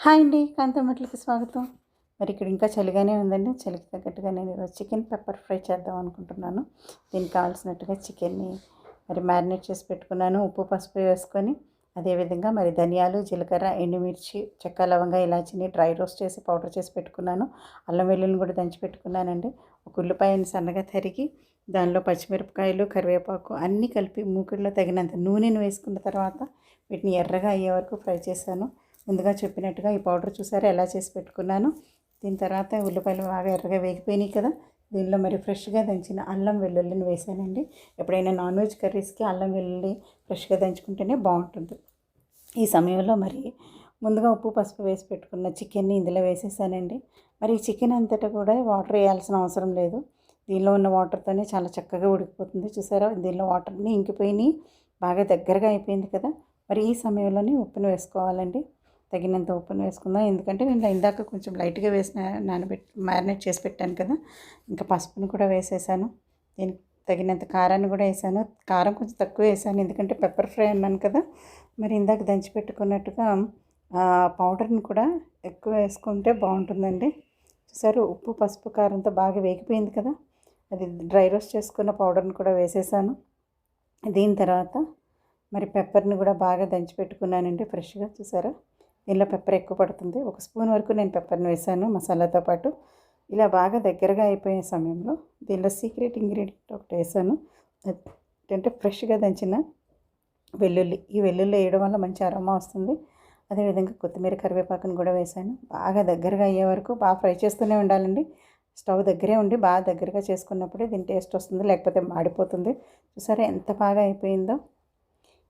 Hi అండి, కాంతమట్లకి స్వాగతం. మరి ఇక్కడ ఇంకా చలిగానే ఉందండి. చలికి తగ్గట్టుగా నేను ఈరోజు చికెన్ పెప్పర్ ఫ్రై చేద్దాం అనుకుంటున్నాను. దీనికి కావాల్సినట్టుగా చికెన్ని మరి మ్యారినేట్ చేసి పెట్టుకున్నాను. ఉప్పు పసుపు వేసుకొని, అదేవిధంగా మరి ధనియాలు, జీలకర్ర, ఎండుమిర్చి, చెక్క, లవంగా, ఇలాచిని డ్రై రోస్ట్ చేసి పౌడర్ చేసి పెట్టుకున్నాను. అల్లం వెల్లుల్లిని కూడా దంచి పెట్టుకున్నానండి. ఒక ఉల్లిపాయని సన్నగా తరిగి దానిలో పచ్చిమిరపకాయలు, కరివేపాకు అన్నీ కలిపి మూకుడులో తగినంత నూనెను వేసుకున్న తర్వాత వీటిని ఎర్రగా అయ్యే వరకు ఫ్రై చేశాను. ముందుగా చెప్పినట్టుగా ఈ పౌడర్ చూసారా ఎలా చేసి పెట్టుకున్నాను. దీని తర్వాత ఉల్లిపాయలు బాగా ఎర్రగా వేగిపోయినాయి కదా, దీనిలో మరి ఫ్రెష్గా దంచిన అల్లం వెల్లుల్లిని వేసానండి. ఎప్పుడైనా నాన్ వెజ్ కర్రీస్కి అల్లం వెల్లుల్లి ఫ్రెష్గా దంచుకుంటేనే బాగుంటుంది. ఈ సమయంలో మరి ముందుగా ఉప్పు పసుపు వేసి పెట్టుకున్న చికెన్ని ఇందులో వేసేసానండి. మరి ఈ చికెన్ అంతటా కూడా వాటర్ వేయాల్సిన అవసరం లేదు. దీనిలో ఉన్న వాటర్తోనే చాలా చక్కగా ఉడికిపోతుంది. చూసారా, దీనిలో వాటర్ని ఇంకిపోయినాయి, బాగా దగ్గరగా అయిపోయింది కదా. మరి ఈ సమయంలోనే ఉప్పును వేసుకోవాలండి. తగినంత ఉప్పును వేసుకుందాం. ఎందుకంటే నేను ఇందాక కొంచెం లైట్గా వేసిన మ్యారినేట్ చేసి పెట్టాను కదా. ఇంకా పసుపును కూడా వేసేసాను. దీనికి తగినంత కారాన్ని కూడా వేసాను. కారం కొంచెం తక్కువ వేసాను, ఎందుకంటే పెప్పర్ ఫ్రై అన్నాను కదా. మరి ఇందాక దంచి పెట్టుకున్నట్టుగా పౌడర్ని కూడా ఎక్కువ వేసుకుంటే బాగుంటుందండి. చూసారు, ఉప్పు పసుపు కారంతో బాగా వేగిపోయింది కదా. అది డ్రై రోస్ట్ చేసుకున్న పౌడర్ని కూడా వేసేసాను. దీని తర్వాత మరి పెప్పర్ని కూడా బాగా దంచి పెట్టుకున్నానండి ఫ్రెష్గా. చూసారా, దీనిలో పెప్పర్ ఎక్కువ పడుతుంది. 1 స్పూన్ వరకు నేను పెప్పర్ని వేసాను మసాలాతో పాటు. ఇలా బాగా దగ్గరగా అయిపోయే సమయంలో దీనిలో సీక్రెట్ ఇంగ్రీడియంట్ ఒకటి వేసాను. ఏంటంటే ఫ్రెష్గా దంచిన వెల్లుల్లి. ఈ వెల్లుల్లి వేయడం వల్ల మంచి అరోమా వస్తుంది. అదేవిధంగా కొత్తిమీర, కరివేపాకును కూడా వేసాను. బాగా దగ్గరగా అయ్యే వరకు బాగా ఫ్రై చేస్తూనే ఉండాలండి. స్టవ్ దగ్గరే ఉండి బాగా దగ్గరగా చేసుకున్నప్పుడే దీని టేస్ట్ వస్తుంది, లేకపోతే మాడిపోతుంది. చూసారా ఎంత బాగా అయిపోయిందో.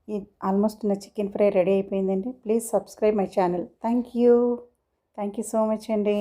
ఈ ఆల్మోస్ట్ నా చికెన్ ఫ్రై రెడీ అయిపోయిందండి. Please subscribe my channel. Thank you so much అండి.